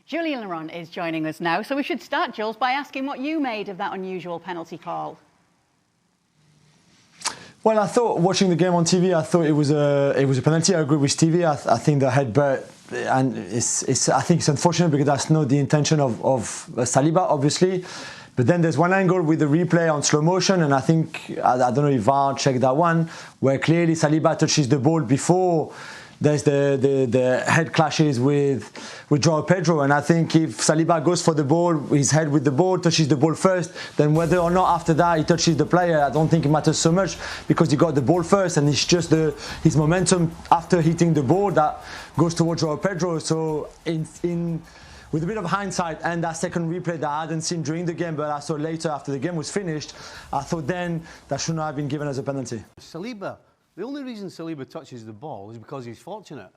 Julian Laurent is joining us now, so we should start, Jules, by asking what you made of that unusual penalty call. Well, I thought watching the game on TV, I thought it was a penalty. I agree with Stevie. I think the headbutt, and I think it's unfortunate because that's not the intention of Saliba, obviously. But then there's one angle with the replay on slow motion, and I think I don't know if VAR checked that one, where clearly Saliba touches the ball before there's the head clashes with Joao Pedro. And I think if Saliba goes for the ball, his head with the ball, touches the ball first, then whether or not after that he touches the player, I don't think it matters so much because he got the ball first, and it's just his momentum after hitting the ball that goes towards Joao Pedro. So with a bit of hindsight and that second replay that I hadn't seen during the game, but I saw later after the game was finished, I thought then that should not have been given as a penalty. Saliba, the only reason Saliba touches the ball is because he's fortunate.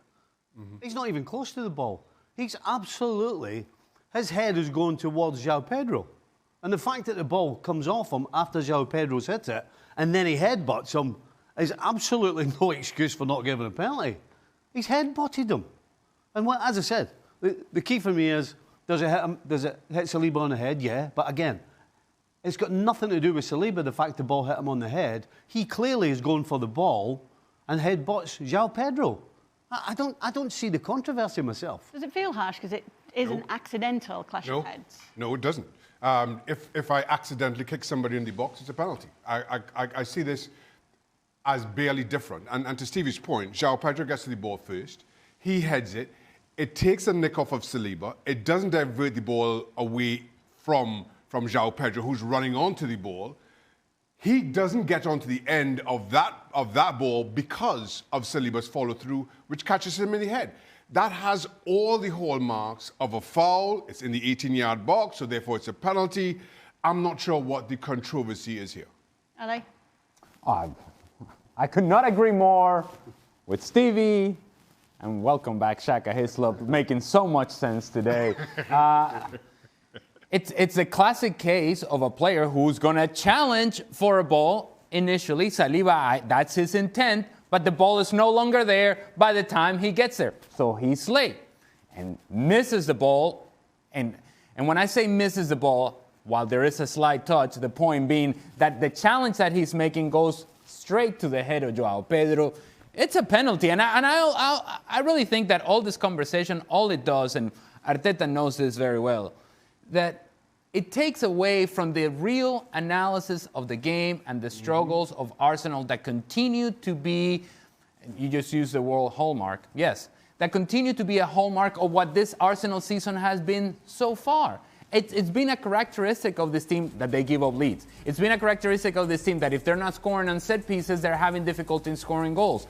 He's not even close to the ball. He's absolutely, his head is going towards Joao Pedro. And the fact that the ball comes off him after Joao Pedro's hit it, and then he headbutts him, is absolutely no excuse for not giving a penalty. He's headbutted him. And as I said, the key for me is, does it hit Saliba on the head? Yeah, but again, it's got nothing to do with Saliba, the fact the ball hit him on the head. He clearly is going for the ball and headbutts Joao Pedro. I don't see the controversy myself. Does it feel harsh because it is an accidental clash of heads? No, it doesn't. If I accidentally kick somebody in the box, it's a penalty. I see this as barely different. And to Stevie's point, Joao Pedro gets to the ball first. He heads it. It takes a nick off of Saliba. It doesn't divert the ball away from Joao Pedro, who's running onto the ball. He doesn't get onto the end of that ball because of Saliba's follow-through, which catches him in the head. That has all the hallmarks of a foul. It's in the 18-yard box, so therefore it's a penalty. I'm not sure what the controversy is here. Ali? I could not agree more with Stevie. And welcome back, Shaka Hislop, making so much sense today. It's a classic case of a player who's going to challenge for a ball initially. Saliba, that's his intent, but the ball is no longer there by the time he gets there. So he's late and misses the ball. And when I say misses the ball, while there is a slight touch, the point being that the challenge that he's making goes straight to the head of Joao Pedro. It's a penalty, and I really think that all this conversation, all it does, and Arteta knows this very well, that it takes away from the real analysis of the game and the struggles of Arsenal that continue to be, you just used the word hallmark, yes, that continue to be a hallmark of what this Arsenal season has been so far. It's been a characteristic of this team that they give up leads. It's been a characteristic of this team that if they're not scoring on set pieces, they're having difficulty in scoring goals.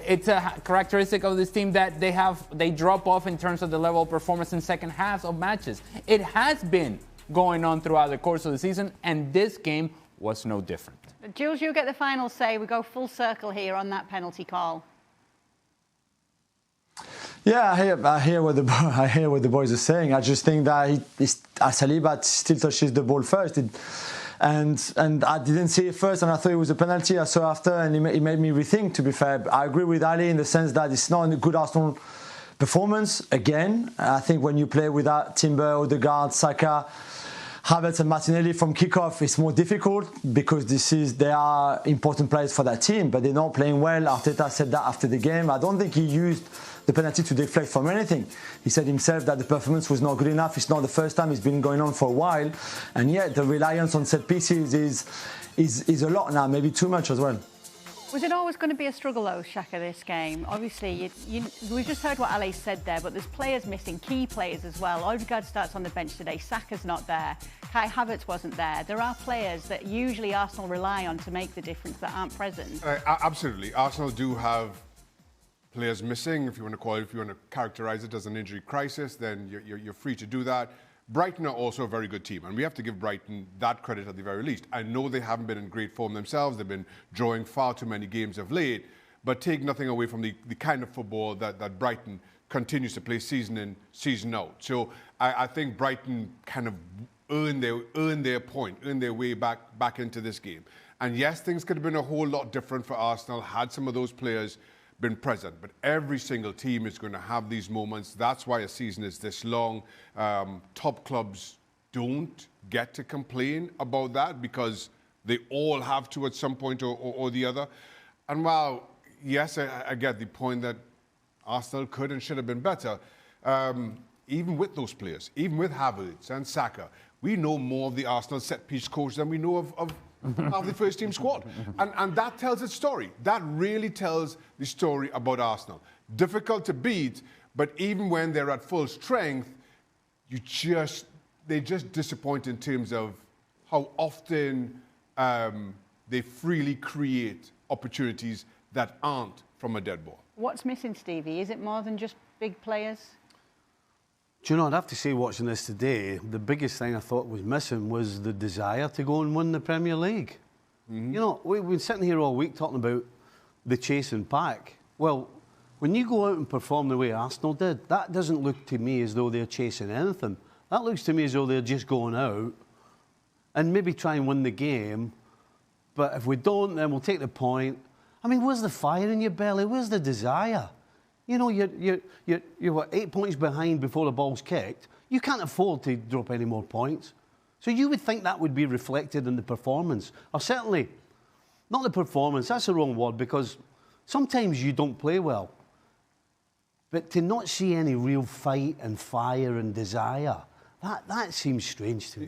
It's a characteristic of this team that they drop off in terms of the level of performance in second halves of matches. It has been going on throughout the course of the season, and this game was no different. Jules, you get the final say. We go full circle here on that penalty call. Yeah, I hear what the boys are saying. I just think that Saliba still touches the ball first. And I didn't see it first, and I thought it was a penalty. I saw after, and it made me rethink, to be fair. I agree with Ali in the sense that it's not a good Arsenal performance. Again, I think when you play without Timber, Odegaard, Saka, Havertz and Martinelli from kickoff, it's more difficult because they are important players for that team, but they're not playing well. Arteta said that after the game. I don't think he used the penalty to deflect from anything. He said himself that the performance was not good enough. It's not the first time. It's been going on for a while. And yet the reliance on set pieces is a lot now, maybe too much as well. Was it always going to be a struggle, though, Shaka, this game? Obviously, we just heard what Ali said there, but there's players missing, key players as well. Odegaard starts on the bench today. Saka's not there. Kai Havertz wasn't there. There are players that usually Arsenal rely on to make the difference that aren't present. Absolutely. Arsenal do have players missing. If you want to call it, if you want to characterize it as an injury crisis, then you're free to do that. Brighton are also a very good team, and we have to give Brighton that credit at the very least. I know they haven't been in great form themselves. They've been drawing far too many games of late, but take nothing away from the kind of football that Brighton continues to play season in, season out. So I think Brighton kind of earned their way back into this game. And yes, things could have been a whole lot different for Arsenal had some of those players been present. But every single team is going to have these moments. That's why a season is this long. Top clubs don't get to complain about that because they all have to at some point or the other. And while, yes, I get the point that Arsenal could and should have been better, even with those players, even with Havertz and Saka, we know more of the Arsenal set-piece coach than we know of the first-team squad. And that tells its story. That really tells the story about Arsenal. Difficult to beat, but even when they're at full strength, they just disappoint in terms of how often they freely create opportunities that aren't from a dead ball. What's missing, Stevie? Is it more than just big players? Do you know, I'd have to say, watching this today, the biggest thing I thought was missing was the desire to go and win the Premier League. Mm-hmm. You know, we've been sitting here all week talking about the chasing pack. Well, when you go out and perform the way Arsenal did, that doesn't look to me as though they're chasing anything. That looks to me as though they're just going out and maybe try and win the game. But if we don't, then we'll take the point. I mean, where's the fire in your belly? Where's the desire? You know, you're what, 8 points behind before the ball's kicked. You can't afford to drop any more points. So you would think that would be reflected in the performance. Or certainly, not the performance, that's the wrong word, because sometimes you don't play well. But to not see any real fight and fire and desire, that seems strange to me.